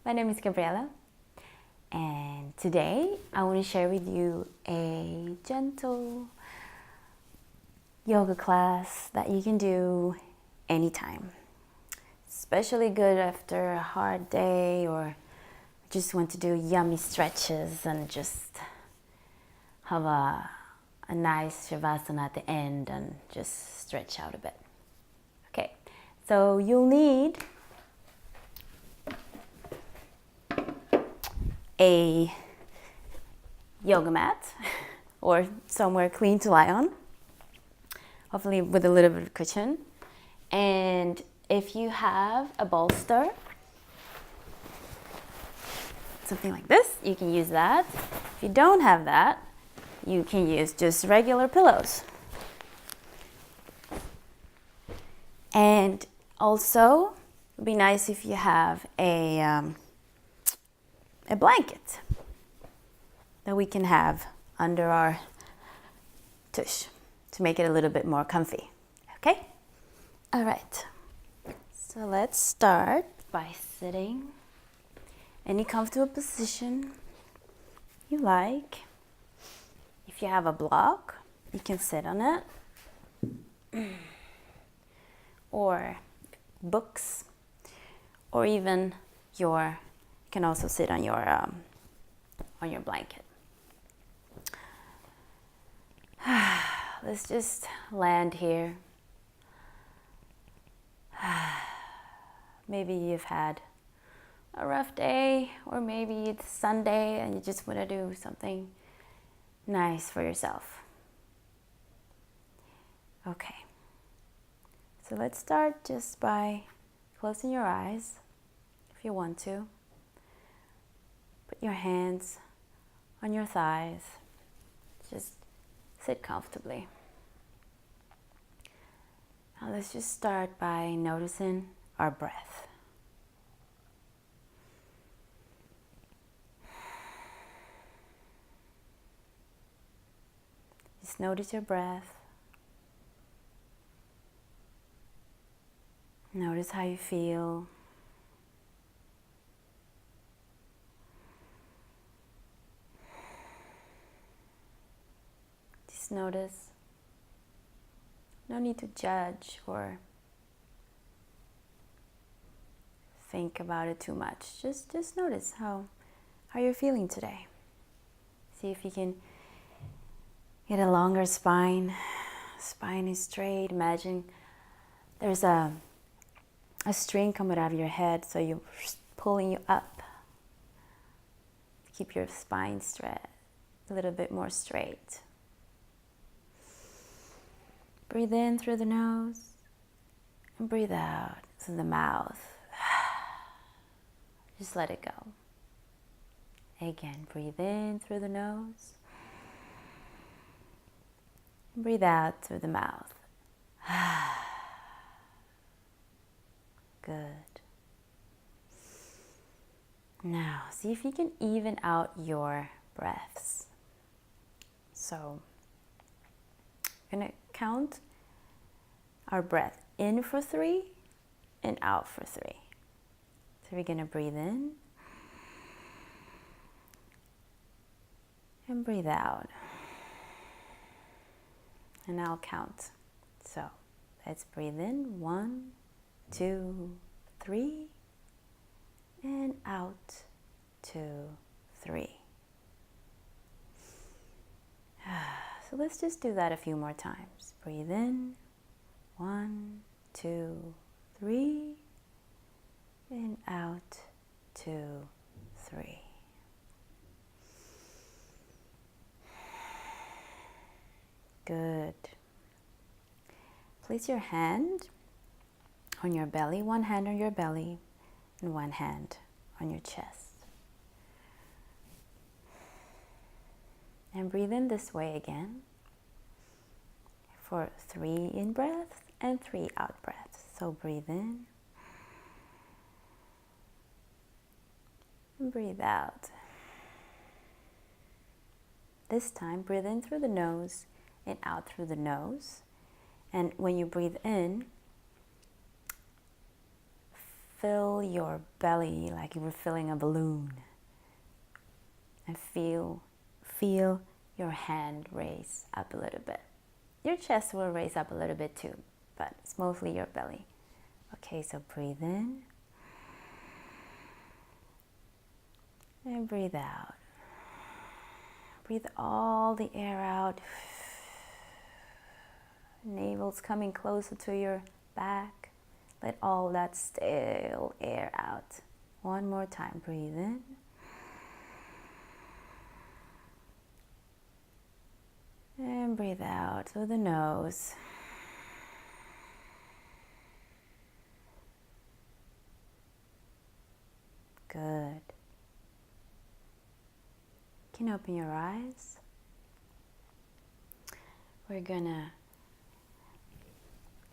My name is Gabriella, and today I want to share with you a gentle yoga class that you can do anytime. Especially good after a hard day or just want to do yummy stretches and just have a nice shavasana at the end and just stretch out a bit. Okay, so you'll need a yoga mat or somewhere clean to lie on, hopefully with a little bit of cushion. And if you have a bolster, something like this, you can use that. If you don't have that, you can use just regular pillows. And also, it would be nice if you have a blanket that we can have under our tush to make it a little bit more comfy. Okay? All right. So let's start by sitting any comfortable position you like. If you have a block, you can sit on it, or books, or even you can also sit on your blanket. Let's just land here. Maybe you've had a rough day, or maybe it's Sunday and you just want to do something nice for yourself. Okay, so let's start just by closing your eyes if you want to. Put your hands on your thighs. Just sit comfortably. Now let's just start by noticing our breath. Just notice your breath. Notice how you feel. Just notice. No need to judge or think about it too much. Just notice how you're feeling today. See if you can get a longer spine. Spine is straight. Imagine there's a string coming out of your head, so you're pulling you up to keep your spine straight, a little bit more straight. Breathe in through the nose and breathe out through the mouth. Just let it go. Again, breathe in through the nose. Breathe out through the mouth. Good. Now, see if you can even out your breaths. So, I'm going to count our breath in for 3 and out for 3. So we're going to breathe in and breathe out. And I'll count. So let's breathe in. 1, 2, 3, and out 2, 3. So let's just do that a few more times. Breathe in. 1, 2, 3, and out 2, 3. Good. Place your hand on your belly, one hand on your belly, and one hand on your chest. And breathe in this way again for 3 in breaths and 3 out breaths. So breathe in and breathe out. This time, breathe in through the nose and out through the nose. And when you breathe in, fill your belly like you were filling a balloon. And feel your hand raise up a little bit. Your chest will raise up a little bit too, but it's mostly your belly. Okay, so breathe in. And breathe out. Breathe all the air out. Navel's coming closer to your back. Let all that stale air out. One more time. Breathe in. And breathe out through the nose. Good. You can open your eyes. We're gonna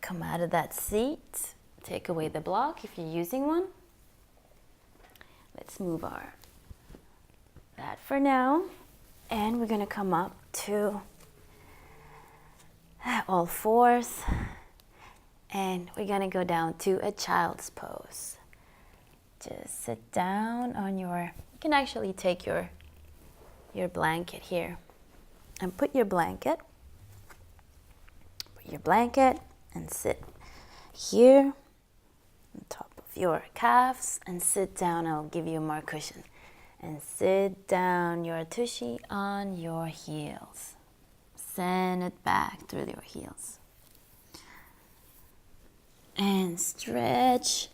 come out of that seat. Take away the block if you're using one. Let's move that for now. And we're gonna come up to all fours. And we're gonna go down to a child's pose. Just sit down on you can actually take your blanket here and put your blanket and sit here on top of your calves and sit down. I'll give you more cushion. And sit down your tushy on your heels. Send it back through your heels. And stretch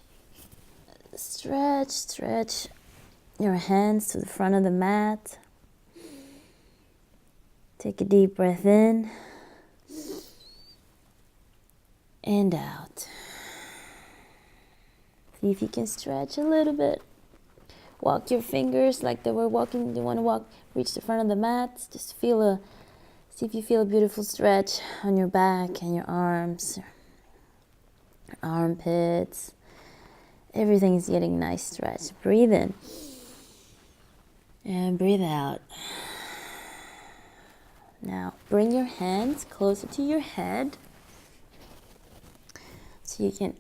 your hands to the front of the mat. Take a deep breath in and out. See if you can stretch a little bit. Walk your fingers like they were walking. You want to reach the front of the mat. Just see if you feel a beautiful stretch on your back and your arms, your armpits. Everything is getting a nice stretch. Breathe in and breathe out. Now bring your hands closer to your head so you can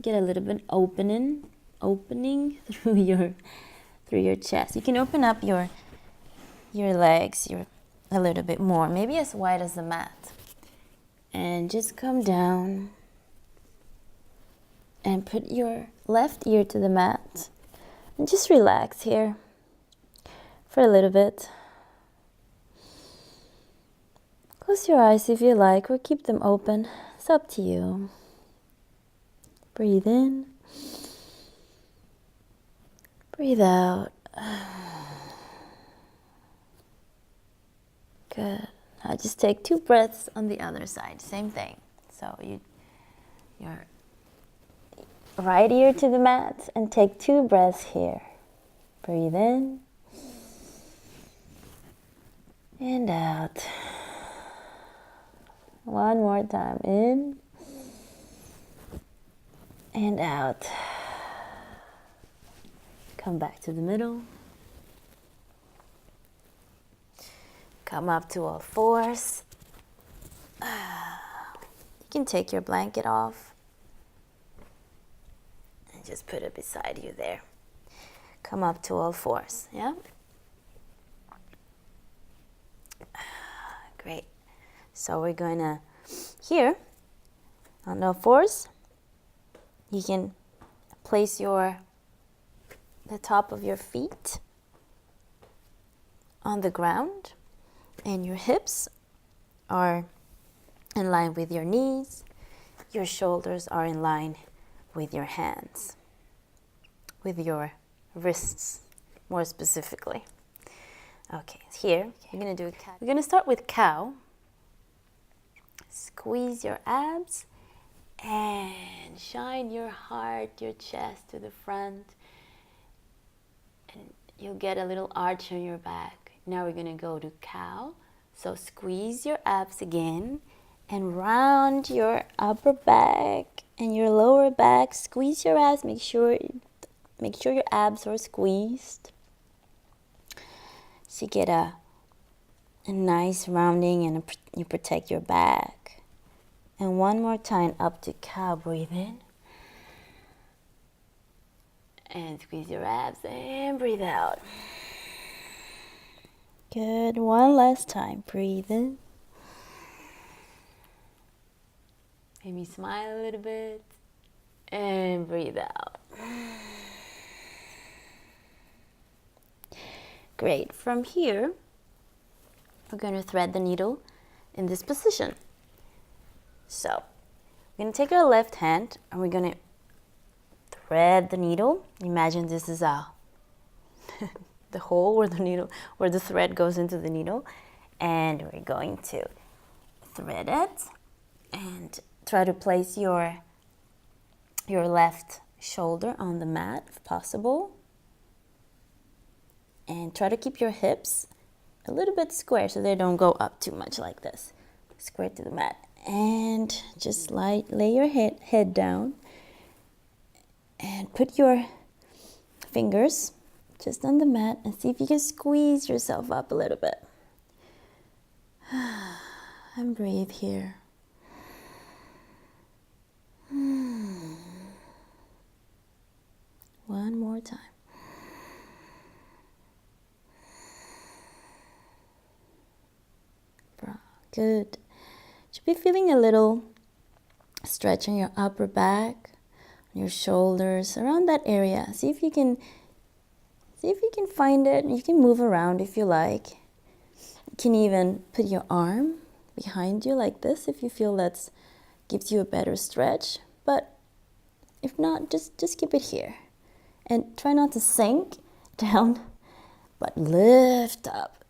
get a little bit opening through your chest. You can open up your legs a little bit more, maybe as wide as the mat. And just come down and put your left ear to the mat and just relax here for a little bit. Close your eyes if you like, or keep them open. It's up to you. Breathe in. Breathe out. Good. Now just take 2 breaths on the other side. Same thing. So your right ear to the mat and take 2 breaths here. Breathe in. And out. One more time. In. And out. Come back to the middle. Come up to all fours. You can take your blanket off and just put it beside you there. Come up to all fours, yeah? Great. So we're going to, here, on all fours, you can place the top of your feet on the ground, and your hips are in line with your knees. Your shoulders are in line with your hands, with your wrists, more specifically. Okay, here, we're going to do a cow. We're going to start with cow. Squeeze your abs and shine your heart, your chest to the front. And you'll get a little arch on your back. Now we're going to go to cow. So squeeze your abs again and round your upper back and your lower back. Squeeze your abs. Make sure your abs are squeezed. So you get a nice rounding and you protect your back. And one more time up to cow. Breathe in. And squeeze your abs and breathe out. Good. One last time. Breathe in. Maybe smile a little bit. And breathe out. Great. From here, we're going to thread the needle in this position. So, we're going to take our left hand and we're going to thread the needle. Imagine this is the hole where the thread goes into the needle, and we're going to thread it and try to place your left shoulder on the mat if possible, and try to keep your hips a little bit square so they don't go up too much like this. Square to the mat, and just lay your head down and put your fingers just on the mat and see if you can squeeze yourself up a little bit. And breathe here. One more time. Good. Should be feeling a little stretch on your upper back, on your shoulders, around that area. See if you can find it. You can move around if you like. You can even put your arm behind you like this if you feel that gives you a better stretch. But if not, just keep it here. And try not to sink down, but lift up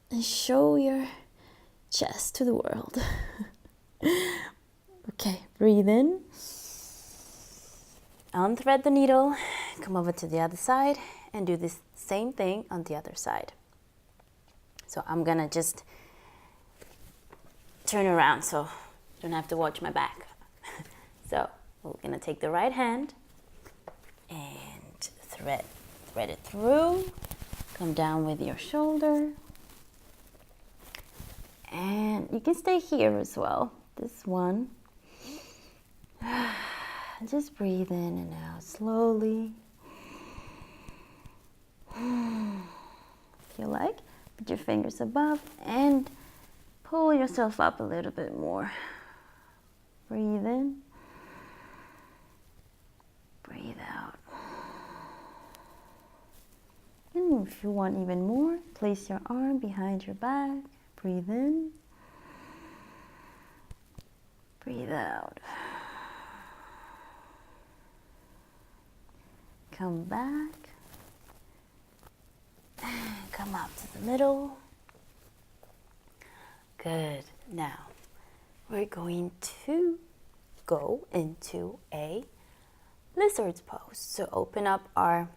and show your chest to the world. Okay, breathe in. Unthread the needle, come over to the other side and do this same thing on the other side. So I'm gonna just turn around so you don't have to watch my back. So we're gonna take the right hand and thread it through. Come down with your shoulder. And you can stay here as well, this one. Just breathe in and out slowly. If you like, put your fingers above and pull yourself up a little bit more. Breathe in. Breathe out. And if you want even more, place your arm behind your back. Breathe in. Breathe out. Come back. And come up to the middle. Good. Now, we're going to go into a lizard's pose. So open up our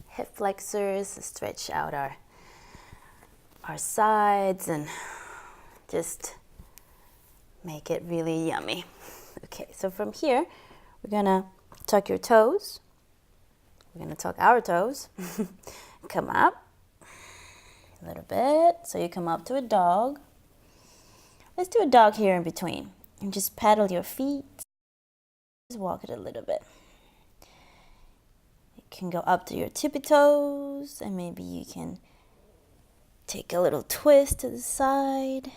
hip flexors, stretch out our sides, and just make it really yummy. Okay, so from here, we're gonna tuck your toes. We're gonna tuck our toes. Come up a little bit. So you come up to a dog. Let's do a dog here in between. And just paddle your feet. Just walk it a little bit. You can go up to your tippy toes, and maybe you can take a little twist to the side.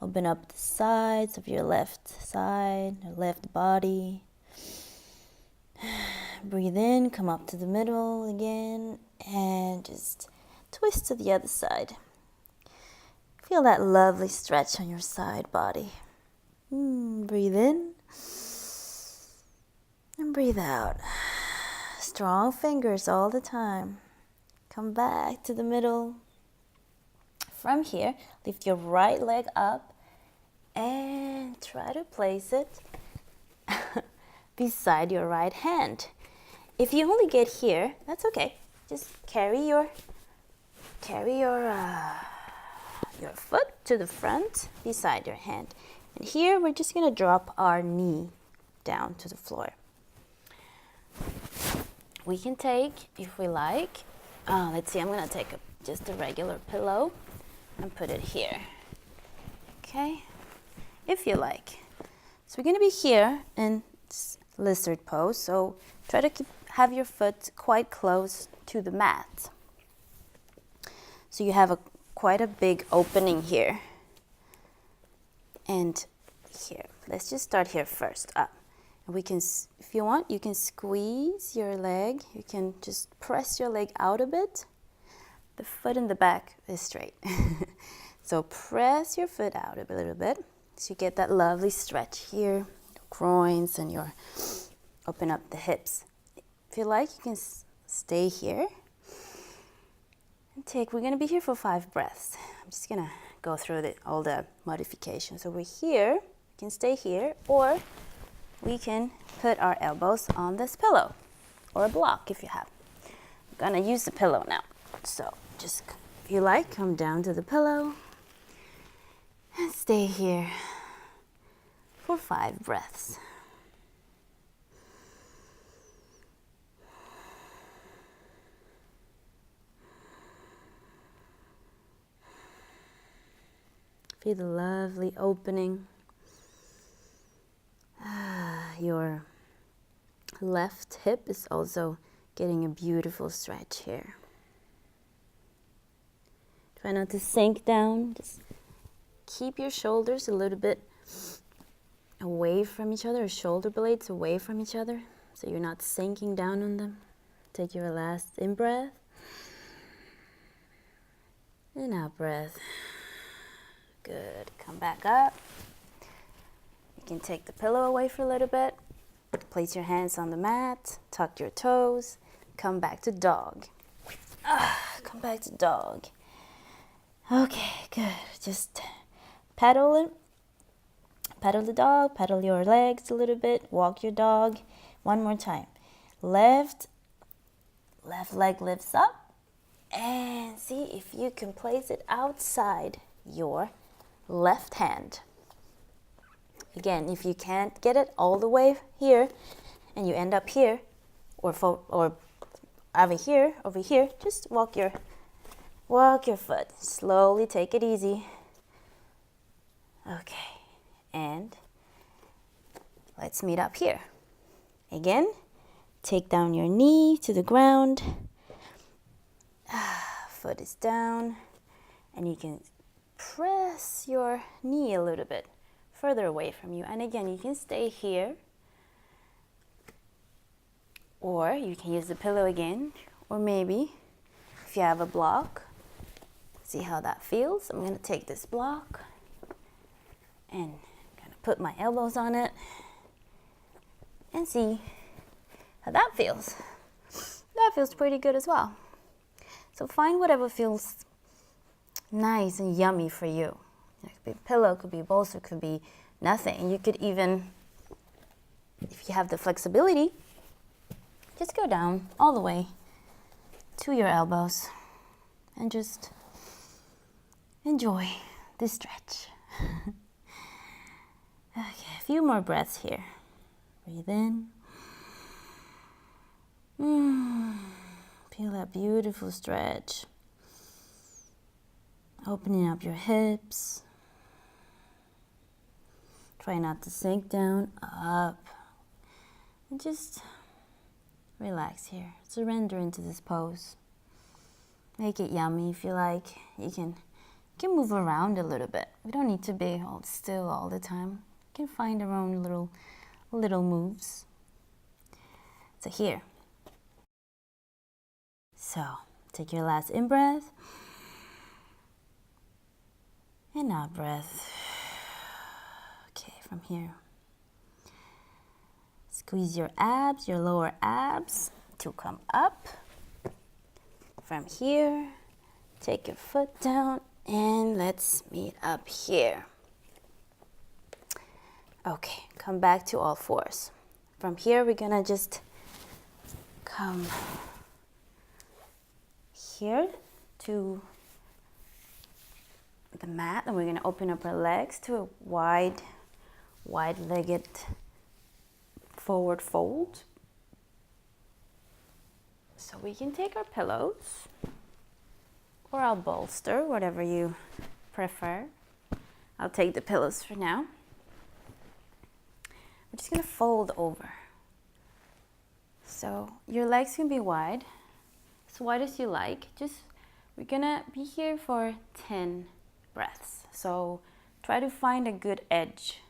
Open up the sides of your left side, your left body. Breathe in, come up to the middle again, and just twist to the other side. Feel that lovely stretch on your side body. Breathe in and breathe out. Strong fingers all the time. Come back to the middle. From here, lift your right leg up and try to place it beside your right hand. If you only get here, that's okay. Just carry your foot to the front beside your hand. And here we're just gonna drop our knee down to the floor. We can take, if we like, let's see, I'm gonna take just a regular pillow and put it here. Okay, if you like. So we're gonna be here in lizard pose. So try to have your foot quite close to the mat. So you have quite a big opening here. And here, let's just start here first, up. And we can, if you want, you can squeeze your leg. You can just press your leg out a bit. The foot in the back is straight. So press your foot out a little bit. So you get that lovely stretch here, your groins and your, open up the hips. If you like, you can stay here. And we're gonna be here for 5 breaths. I'm just gonna go through all the modifications. So we're here, we can stay here, or we can put our elbows on this pillow, or a block if you have. I'm gonna use the pillow now. So just, if you like, come down to the pillow and stay here for 5 breaths. Feel the lovely opening. Your left hip is also getting a beautiful stretch here. Try not to sink down. Just keep your shoulders a little bit away from each other, or shoulder blades away from each other, so you're not sinking down on them. Take your last in-breath. And out-breath. Good. Come back up. You can take the pillow away for a little bit. Place your hands on the mat. Tuck your toes. Come back to dog. Come back to dog. Okay, good. Just pedal it. Pedal the dog. Pedal your legs a little bit. Walk your dog. One more time. Left leg lifts up. And see if you can place it outside your left hand. Again, if you can't get it all the way here and you end up here or over here, just walk your foot. Slowly take it easy. Okay. And let's meet up here. Again, take down your knee to the ground. Foot is down, and you can press your knee a little bit further away from you. And again, you can stay here, or you can use the pillow again, or maybe if you have a block, see how that feels. I'm going to take this block and kind of put my elbows on it and see how that feels. That feels pretty good as well. So find whatever feels nice and yummy for you. It could be a pillow, could be a bolster, could be nothing. You could even, if you have the flexibility, just go down all the way to your elbows and just enjoy this stretch. Okay, a few more breaths here. Breathe in. Feel that beautiful stretch. Opening up your hips. Try not to sink down, up. And just relax here. Surrender into this pose. Make it yummy if you like. You can move around a little bit. We don't need to be all still all the time. You can find our own little moves. So here. So take your last in-breath. And out breath. Okay, from here. Squeeze your abs, your lower abs to come up. From here, take your foot down and let's meet up here. Okay, come back to all fours. From here, we're gonna just come here to the mat, and we're going to open up our legs to a wide-legged forward fold. So we can take our pillows or our bolster, whatever you prefer. I'll take the pillows for now. We're just going to fold over. So your legs can be wide, as wide as you like. We're gonna be here for 10 breaths. So try to find a good edge.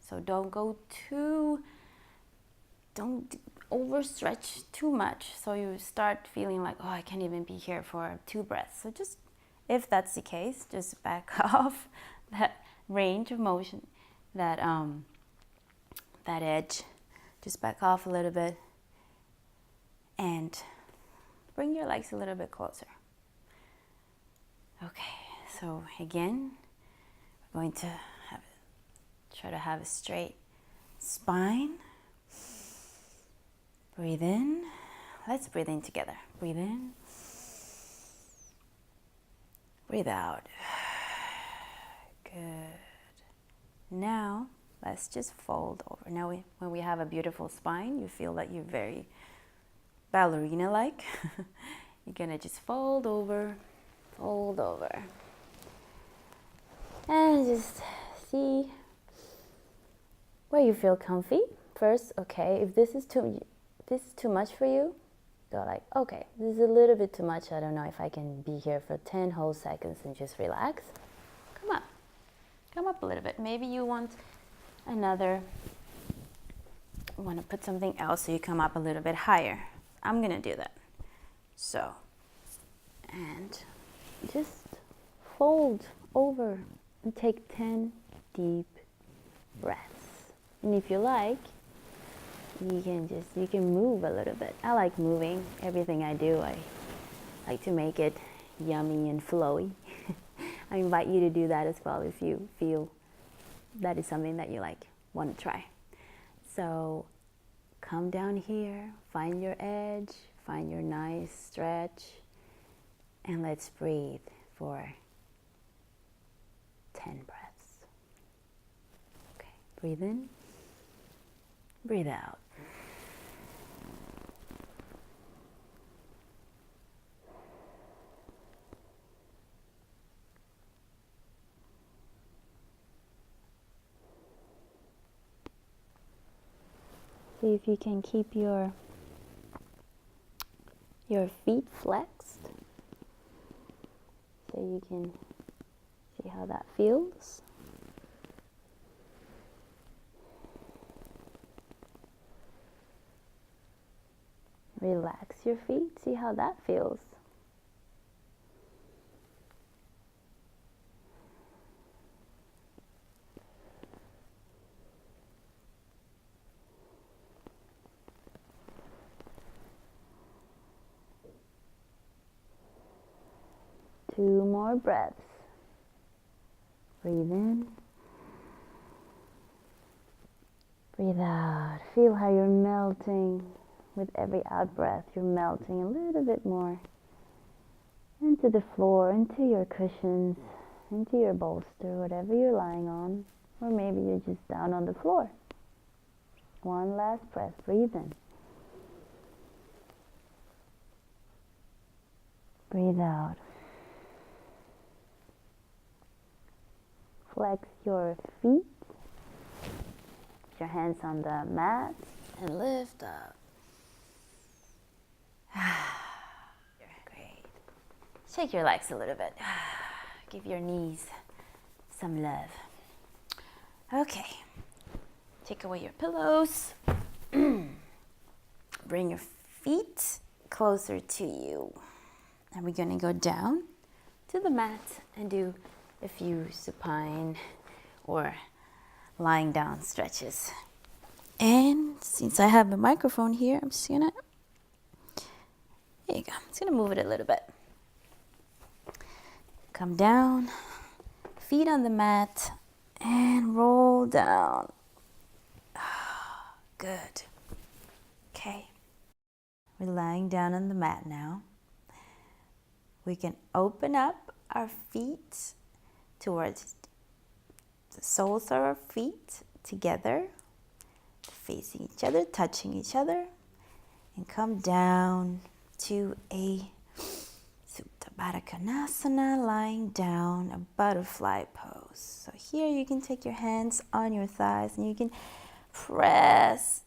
So don't overstretch too much. So you start feeling like, oh, I can't even be here for 2 breaths. So just, if that's the case, just back off that range of motion, that edge. Just back off a little bit and bring your legs a little bit closer. Okay, so again, we're going to try to have a straight spine. Breathe in. Let's breathe in together. Breathe in. Breathe out. Good. Now, let's just fold over. Now, when we have a beautiful spine, you feel that you're very ballerina-like. You're gonna just fold over, and just see where you feel comfy. First, okay, if this is too much for you, go like, okay, this is a little bit too much. I don't know if I can be here for 10 whole seconds and just relax. Come up a little bit. Maybe you want to put something else so you come up a little bit higher. I'm gonna do that. So, and just fold over and take 10 deep breaths. And if you like, you can move a little bit. I like moving. Everything I do, I like to make it yummy and flowy. I invite you to do that as well if you feel that is something that you want to try. So come down here, find your edge, find your nice stretch, and let's breathe for 10 breaths. Okay, breathe in, breathe out. See if you can keep your feet flexed, so you can see how that feels. Relax your feet, see how that feels. Two more breaths. Breathe in. Breathe out. Feel how you're melting. With every out breath, you're melting a little bit more into the floor, into your cushions, into your bolster, whatever you're lying on. Or maybe you're just down on the floor. One last breath. Breathe in. Breathe out. Flex your feet. Put your hands on the mat and lift up. Great. Shake your legs a little bit. Give your knees some love. Okay. Take away your pillows. Bring your feet closer to you. And we're gonna go down to the mat and do a few supine or lying down stretches. And since I have a microphone here, I'm just gonna, there you go, I'm just gonna move it a little bit. Come down, feet on the mat, and roll down. Good. Okay. We're lying down on the mat now. We can open up our feet towards the soles of our feet together, facing each other, touching each other, and come down to a Supta Baddha Konasana, lying down, a butterfly pose. So here you can take your hands on your thighs and you can press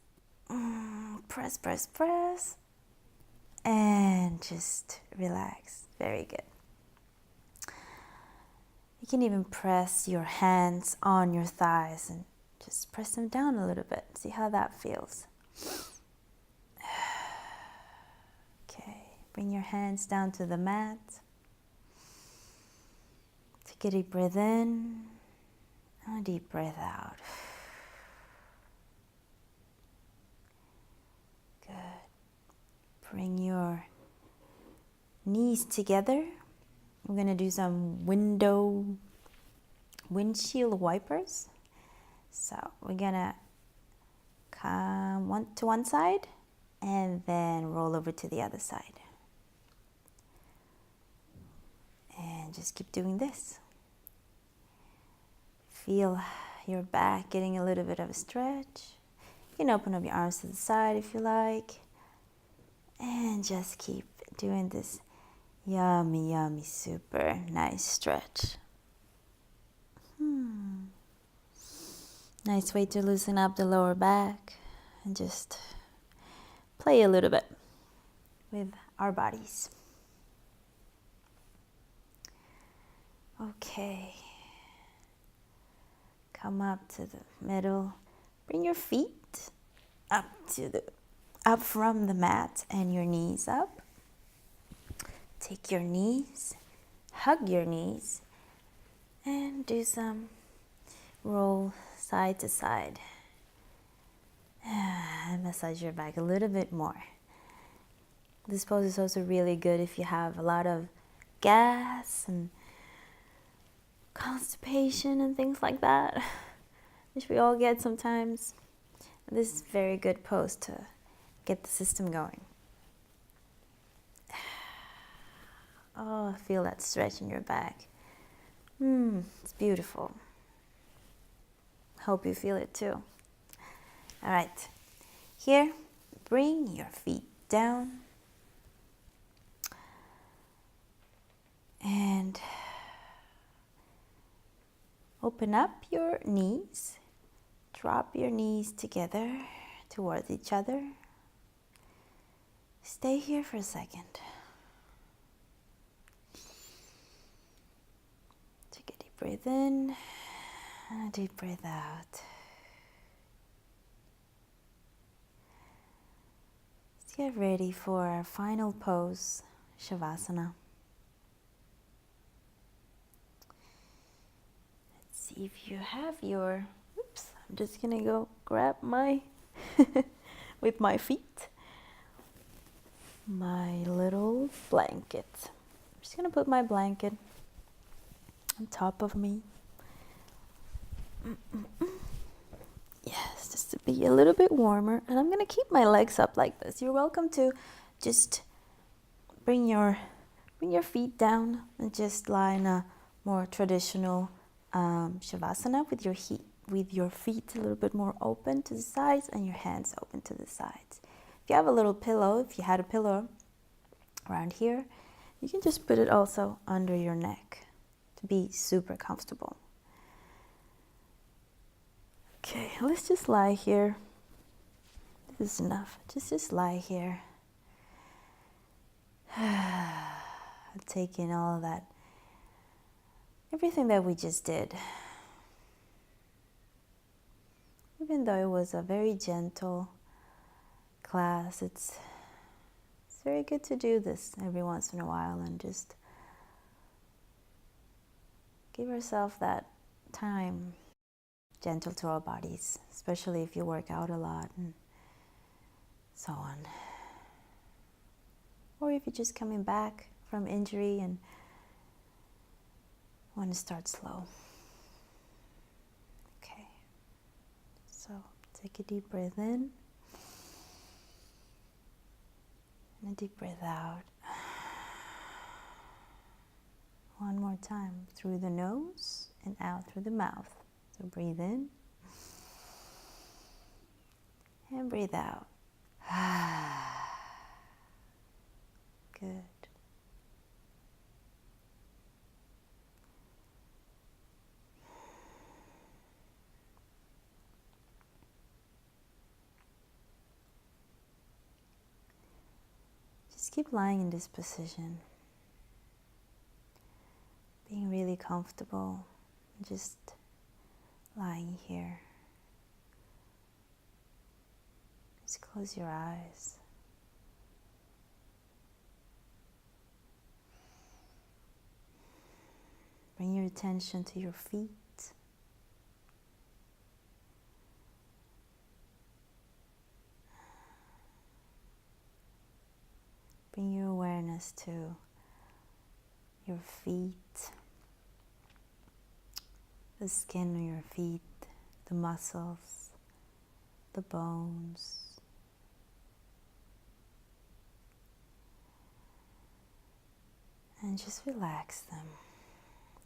press, press, press. And just relax. Very good. You can even press your hands on your thighs and just press them down a little bit. See how that feels. Okay, bring your hands down to the mat. Take a deep breath in and a deep breath out. Good. Bring your knees together. We're going to do some windshield wipers. So we're going to come to one side and then roll over to the other side. And just keep doing this. Feel your back getting a little bit of a stretch. You can open up your arms to the side if you like. And just keep doing this yummy, yummy, super nice stretch. Nice way to loosen up the lower back and just play a little bit with our bodies. Okay. Come up to the middle. Bring your feet up from the mat and your knees up. Take your knees, hug your knees, and do some roll side to side. And massage your back a little bit more. This pose is also really good if you have a lot of gas and constipation and things like that, which we all get sometimes. This is a very good pose to get the system going. Oh, feel that stretch in your back. It's beautiful. Hope you feel it too. All right. Here, bring your feet down. And open up your knees. Drop your knees together towards each other. Stay here for a second. Take a deep breath in and a deep breath out. Let's get ready for our final pose, Shavasana. Let's see if you have your, I'm just gonna go grab my, with my feet, my little blanket. I'm just gonna put my blanket on top of me. Yes, just to be a little bit warmer. And I'm gonna keep my legs up like this. You're welcome to just bring your feet down and just lie in a more traditional Shavasana with your feet a little bit more open to the sides and your hands open to the sides. If you have a little pillow, if you had a pillow around here, you can just put it also under your neck to be super comfortable. Okay, let's just lie here. This is enough. Just lie here. Take in all of that, everything that we just did. Even though it was a very gentle class, it's very good to do this every once in a while and just give ourselves that time, gentle to our bodies, especially if you work out a lot and so on. Or if you're just coming back from injury and want to start slow. Okay, so take a deep breath in and a deep breath out. One more time, through the nose and out through the mouth. So breathe in and breathe out. Good. keep lying in this position, being really comfortable, just lying here. Just close your eyes. Bring your attention to your feet. Bring your awareness to your feet, the skin on your feet, the muscles, the bones. And just relax them.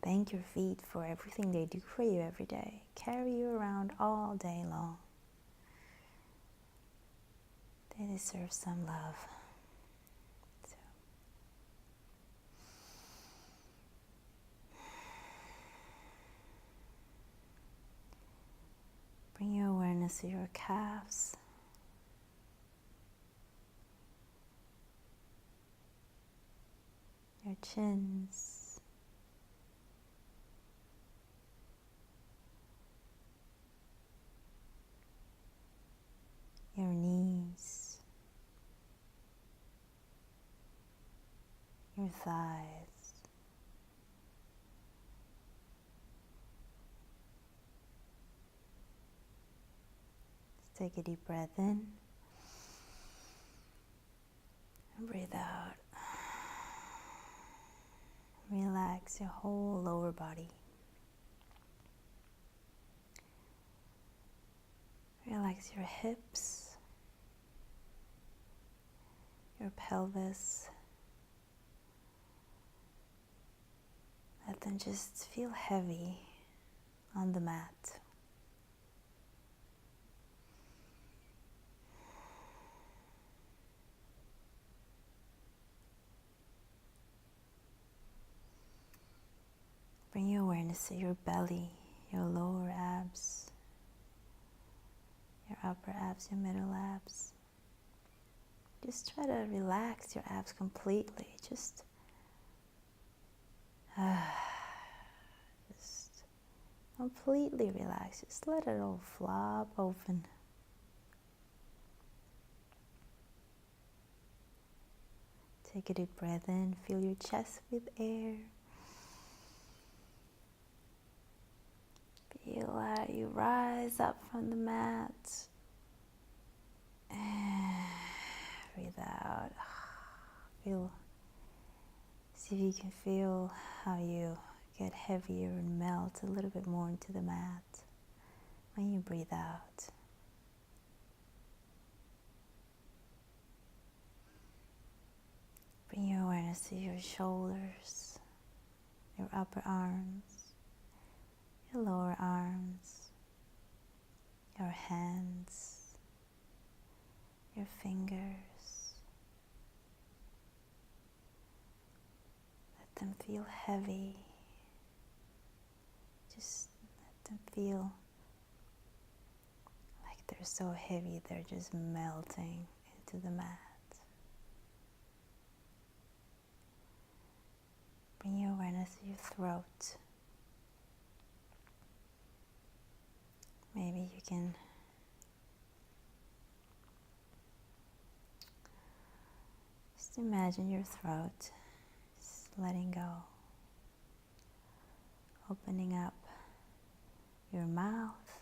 Thank your feet for everything they do for you every day. Carry you around all day long. They deserve some love. So. Bring your awareness to your calves. Your chins. Your knees, your thighs, just take a deep breath in and breathe out. Relax your whole lower body. Relax your hips, your pelvis. Let them just feel heavy on the mat. Bring your awareness to your belly, your lower abs, your upper abs, your middle abs. Just try to relax your abs completely. Just completely relax. Just let it all flop open. Take a deep breath in. Fill your chest with air. Feel how you rise up from the mat. And breathe out. See if you can feel how you get heavier and melt a little bit more into the mat when you breathe out. Bring your awareness to your shoulders, your upper arms, your lower arms, your hands, your fingers. Let them feel heavy. Just let them feel like they're so heavy they're just melting into the mat. Bring your awareness to your throat. Maybe you can just imagine your throat just letting go, opening up your mouth,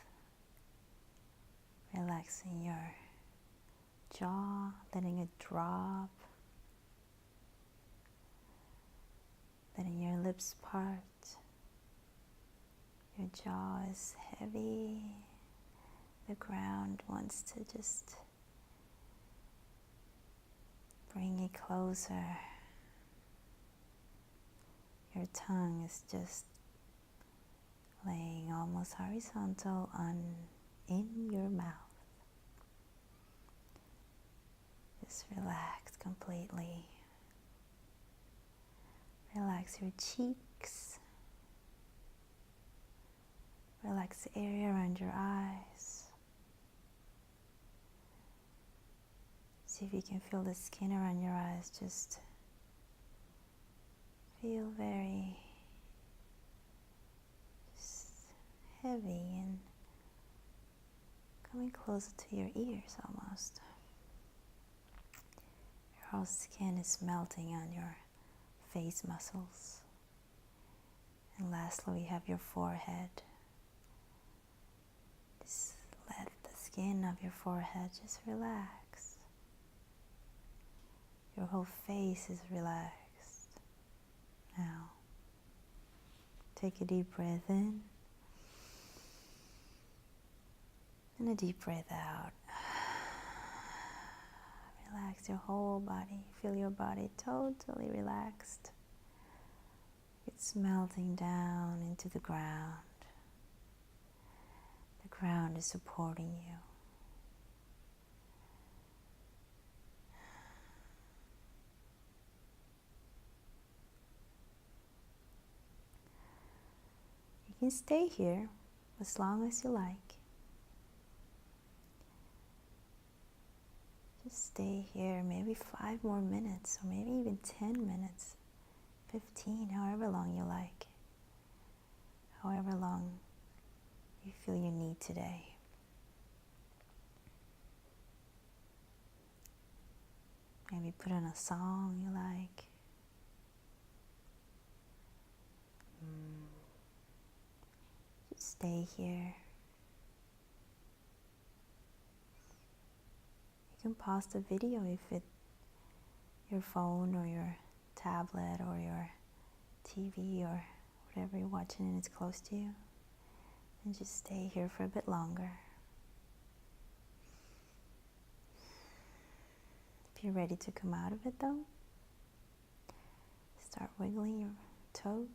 relaxing your jaw, letting it drop, letting your lips part. Your jaw is heavy. The ground wants to just bring it closer. Your tongue is just laying almost horizontal in your mouth. Just relax completely. Relax your cheeks. Relax the area around your eyes. See if you can feel the skin around your eyes just feel very just heavy and coming closer to your ears almost. Your whole skin is melting on your face muscles. And lastly, we have your forehead. Just let the skin of your forehead just relax. Your whole face is relaxed. Now, take a deep breath in and a deep breath out. Relax your whole body. Feel your body totally relaxed. It's melting down into the ground. The ground is supporting you. You can stay here as long as you like. Just stay here maybe 5 more minutes, or maybe even 10 minutes, 15, however long you like. However long you feel you need today. Maybe put on a song you like. Just stay here. You can pause the video if your phone or your tablet or your TV or whatever you're watching and it's close to you. And just stay here for a bit longer. If you're ready to come out of it though, start wiggling your toes.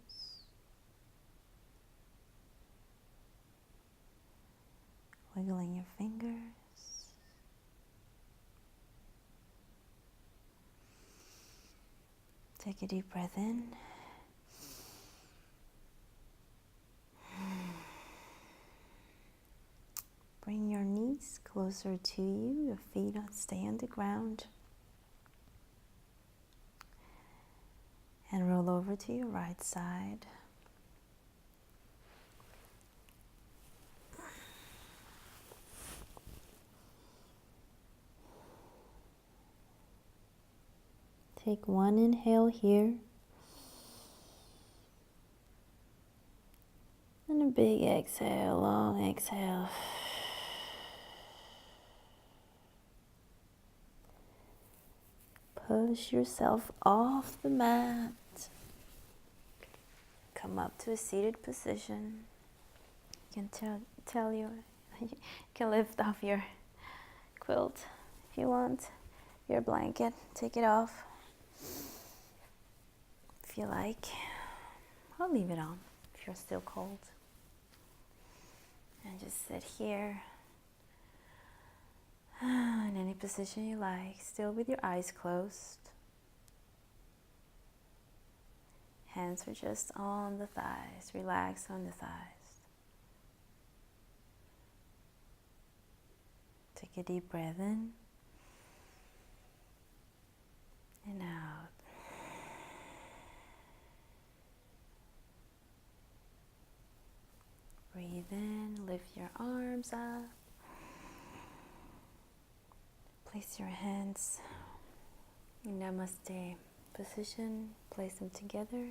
Wiggling your fingers. Take a deep breath in. Bring your knees closer to you. Your feet stay on the ground. And roll over to your right side. Take one inhale here. And a big exhale, long exhale. Push yourself off the mat. Come up to a seated position. You can tell you can lift off your quilt if you want. Your blanket, take it off. If you like, I'll leave it on if you're still cold. And just sit here in any position you like, still with your eyes closed. Hands are just on the thighs, relax on the thighs. Take a deep breath in and out. Breathe in, lift your arms up. Place your hands in Namaste position. Place them together.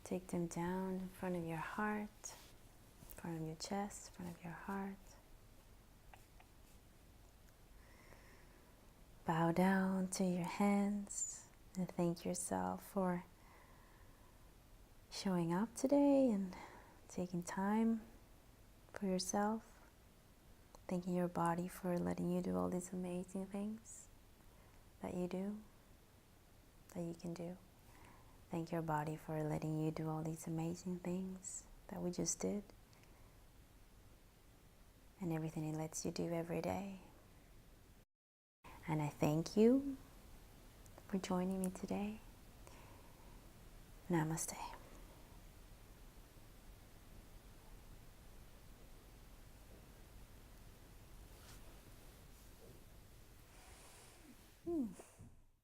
Take them down in front of your heart, in front of your chest, in front of your heart. Bow down to your hands and thank yourself for showing up today and taking time for yourself. Thanking your body for letting you do all these amazing things that you do, that you can do. Thank your body for letting you do all these amazing things that we just did and everything it lets you do every day. And I thank you for joining me today. Namaste.